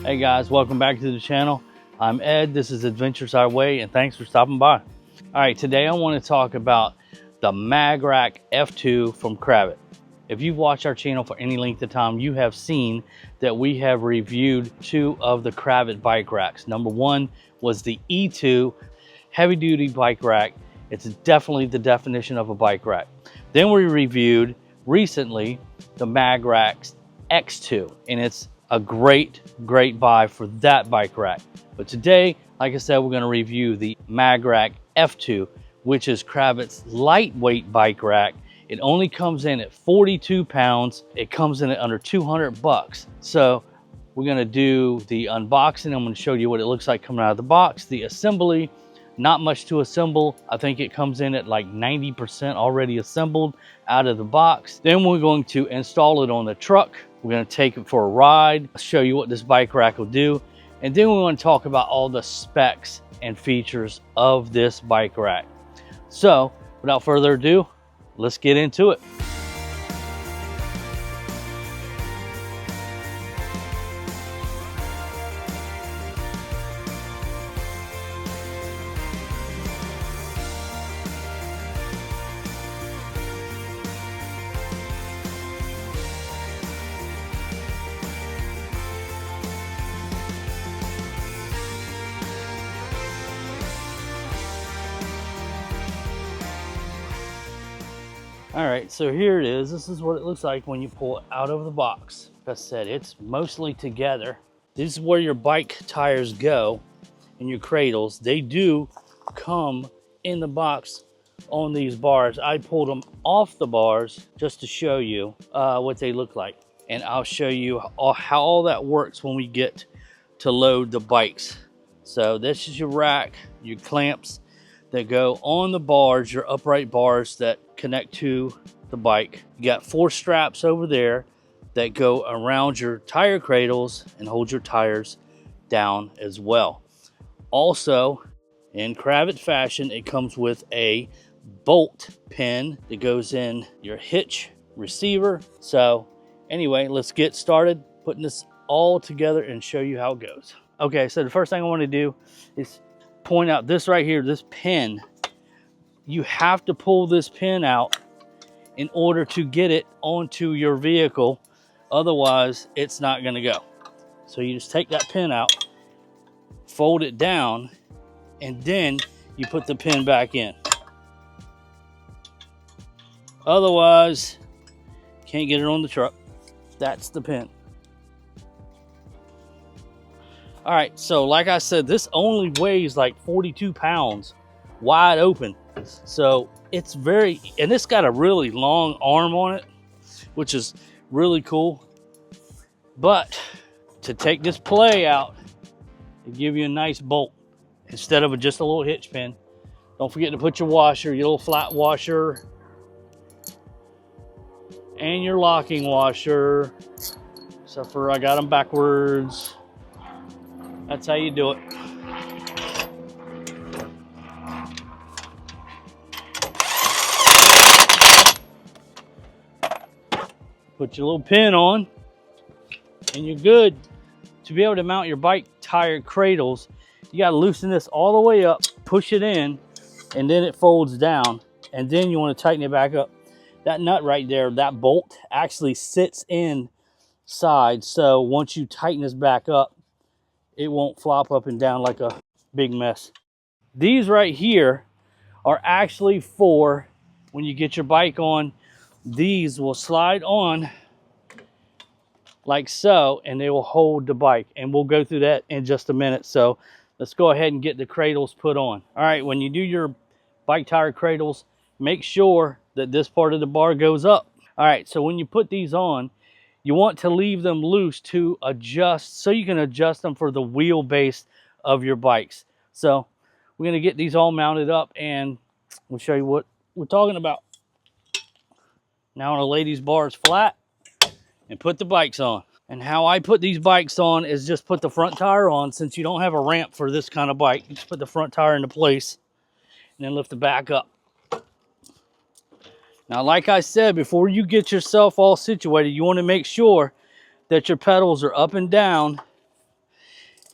Hey guys, welcome back to the channel. I'm Ed, this is Adventures Our Way, and thanks for stopping by. All right, today I want to talk about the Mag Rack F2 from Kravet. If you've watched our channel for any length of time, you have seen that we have reviewed two of the Kravet bike racks. Number one was the E2 heavy duty bike rack. It's definitely the definition of a bike rack. Then we reviewed recently the Mag Rack X2, and it's a great buy for that bike rack. But today, like I said, we're going to review the Mag Rack F2, which is Kravet's lightweight bike rack. It only comes in at 42 pounds. It comes in at under 200 bucks. So we're going to do the unboxing. I'm going to show you what it looks like coming out of the box. The assembly, not much to assemble. I think it comes in at like 90% already assembled out of the box. Then we're going to install it on the truck. We're going to take it for a ride, show you what this bike rack will do, and then we want to talk about all the specs and features of this bike rack. So without further ado, let's get into it. All right, so here it is. This is what it looks like when you pull it out of the box. Like I said, it's mostly together. This is where your bike tires go and your cradles. They do come in the box on these bars. I pulled them off the bars just to show you what they look like. And I'll show you how all that works when we get to load the bikes. So this is your rack, your clamps that go on the bars, your upright bars that connect to the bike. You got 4 straps over there that go around your tire cradles and hold your tires down as well. Also, in Kravet fashion, it comes with a bolt pin that goes in your hitch receiver. So anyway, let's get started putting this all together and show you how it goes. Okay, so the first thing I want to do is point out this right here, this pin. You have to pull this pin out in order to get it onto your vehicle. Otherwise, it's not going to go. So you just take that pin out, fold it down, and then you put the pin back in. Otherwise, can't get it on the truck. That's the pin. All right, so like I said, this only weighs like 42 pounds wide open. So it's and it's got a really long arm on it, which is really cool. But to take this play out, they give you a nice bolt instead of just a little hitch pin. Don't forget to put your washer, your little flat washer, and your locking washer. Except for I got them backwards. That's how you do it. Put your little pin on and you're good. To be able to mount your bike tire cradles, you got to loosen this all the way up, push it in, and then it folds down, and then you want to tighten it back up. That nut right there, that bolt actually sits inside, so once you tighten this back up, it won't flop up and down like a big mess. These right here are actually for when you get your bike on. These will slide on like so, and they will hold the bike, and we'll go through that in just a minute. So let's go ahead and get the cradles put on. All right, when you do your bike tire cradles, make sure that this part of the bar goes up. All right, so when you put these on, you want to leave them loose to adjust, so you can adjust them for the wheelbase of your bikes. So we're going to get these all mounted up, and we'll show you what we're talking about. Now I'm going to lay these bars flat and put the bikes on. And how I put these bikes on is just put the front tire on. Since you don't have a ramp for this kind of bike, you just put the front tire into place and then lift the back up. Now, like I said, before you get yourself all situated, you want to make sure that your pedals are up and down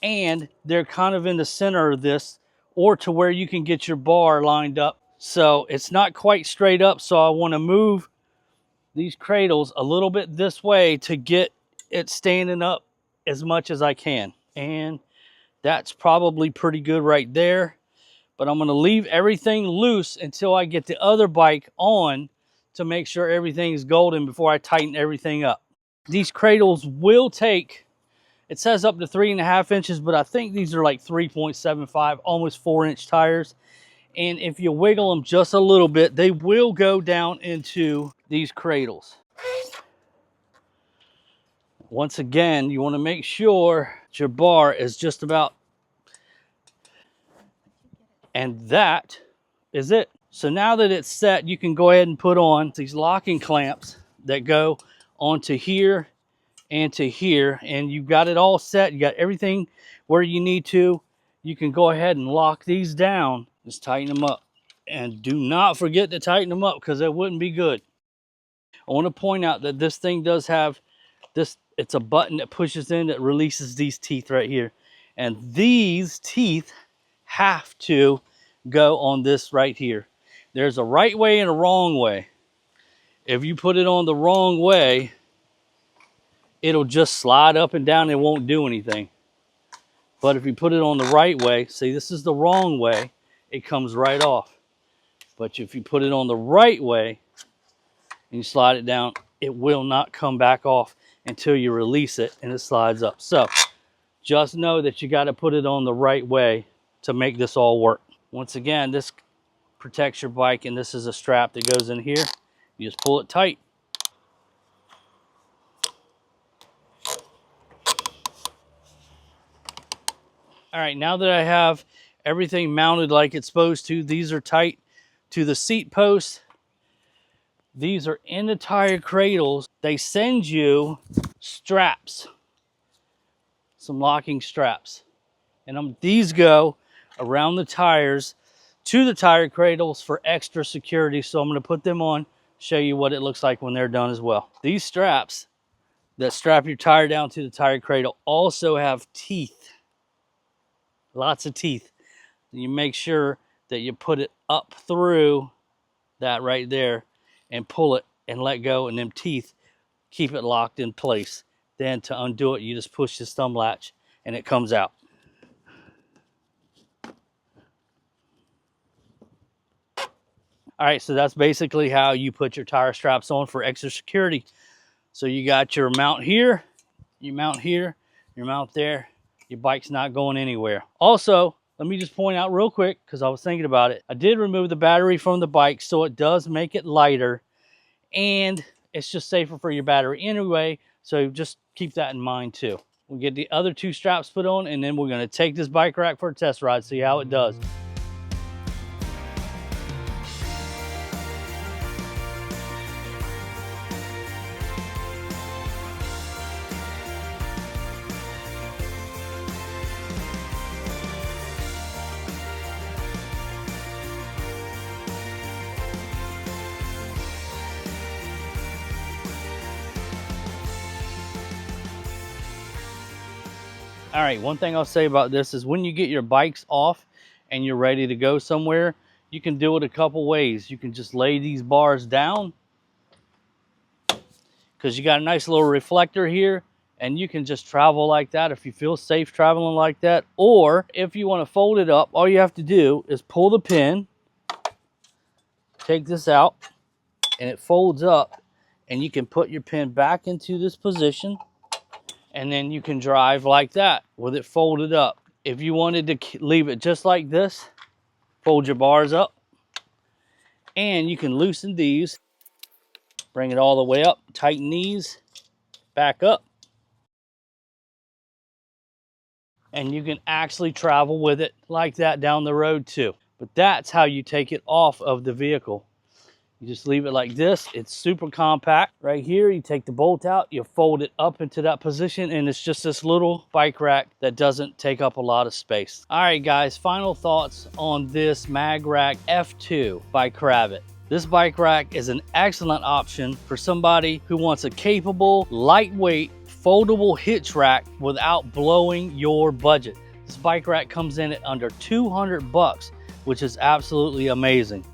and they're kind of in the center of this, or to where you can get your bar lined up. So it's not quite straight up, so I want to move these cradles a little bit this way to get it standing up as much as I can. And that's probably pretty good right there. But I'm going to leave everything loose until I get the other bike on to make sure everything's golden before I tighten everything up. These cradles will take, it says up to 3.5 inches, but I think these are like 3.75, almost 4-inch tires. And if you wiggle them just a little bit, they will go down into these cradles. Once again, you want to make sure your bar is just about, and that is it. So now that it's set, you can go ahead and put on these locking clamps that go onto here and to here, and you've got it all set. You got everything where you need to. You can go ahead and lock these down. Just tighten them up, and do not forget to tighten them up, because that wouldn't be good. I want to point out that this thing does have this, it's a button that pushes in that releases these teeth right here, and these teeth have to go on this right here. There's a right way and a wrong way. If you put it on the wrong way, it'll just slide up and down. It won't do anything. But if you put it on the right way, see, this is the wrong way, it comes right off. But if you put it on the right way and you slide it down, it will not come back off until you release it and it slides up. So just know that you got to put it on the right way to make this all work. Once again, this protects your bike, and this is a strap that goes in here. You just pull it tight. All right, now that I have everything mounted like it's supposed to, these are tight to the seat post. These are in the tire cradles. They send you straps, some locking straps. And these go around the tires to the tire cradles for extra security. So I'm going to put them on, show you what it looks like when they're done as well. These straps that strap your tire down to the tire cradle also have teeth, lots of teeth. You make sure that you put it up through that right there and pull it and let go, and them teeth keep it locked in place. Then to undo it, you just push this thumb latch and it comes out. All right, so that's basically how you put your tire straps on for extra security. So you got your mount here, you mount here, your mount there. Your bike's not going anywhere. Also, let me just point out real quick, because I was thinking about it. I did remove the battery from the bike, so it does make it lighter, and it's just safer for your battery anyway. So just keep that in mind too. We'll get the other two straps put on, and then we're going to take this bike rack for a test ride, see how it does. All right, one thing I'll say about this is when you get your bikes off and you're ready to go somewhere, you can do it a couple ways. You can just lay these bars down, because you got a nice little reflector here, and you can just travel like that if you feel safe traveling like that. Or if you want to fold it up, all you have to do is pull the pin, take this out, and it folds up, and you can put your pin back into this position. And then you can drive like that with it folded up. If you wanted to leave it just like this, fold your bars up, and you can loosen these, bring it all the way up, tighten these back up, and you can actually travel with it like that down the road too. But that's how you take it off of the vehicle. You just leave it like this. It's super compact. Right here, you take the bolt out, you fold it up into that position, and it's just this little bike rack that doesn't take up a lot of space. All right, guys, final thoughts on this Mag Rack F2 by Kravit. This bike rack is an excellent option for somebody who wants a capable, lightweight, foldable hitch rack without blowing your budget. This bike rack comes in at under 200 bucks, which is absolutely amazing.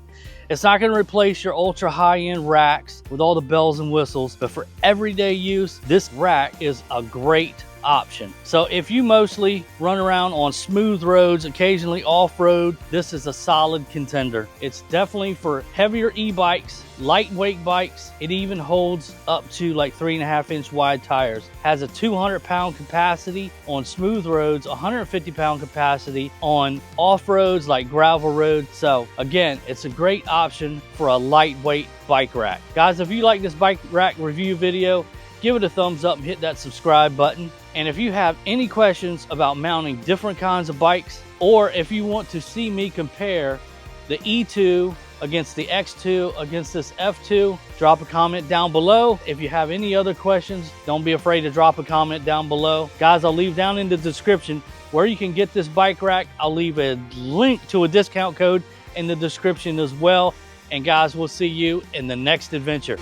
It's not going to replace your ultra high-end racks with all the bells and whistles, but for everyday use, this rack is a great option. So if you mostly run around on smooth roads, occasionally off-road, this is a solid contender. It's definitely for heavier e-bikes, lightweight bikes. It even holds up to like 3.5-inch wide tires. Has a 200-pound capacity on smooth roads, 150-pound capacity on off-roads like gravel roads. So again, it's a great option for a lightweight bike rack. Guys, if you like this bike rack review video, give it a thumbs up and hit that subscribe button. And if you have any questions about mounting different kinds of bikes, or if you want to see me compare the E2 against the X2 against this F2, drop a comment down below. If you have any other questions, don't be afraid to drop a comment down below. Guys, I'll leave down in the description where you can get this bike rack. I'll leave a link to a discount code in the description as well. And guys, we'll see you in the next adventure.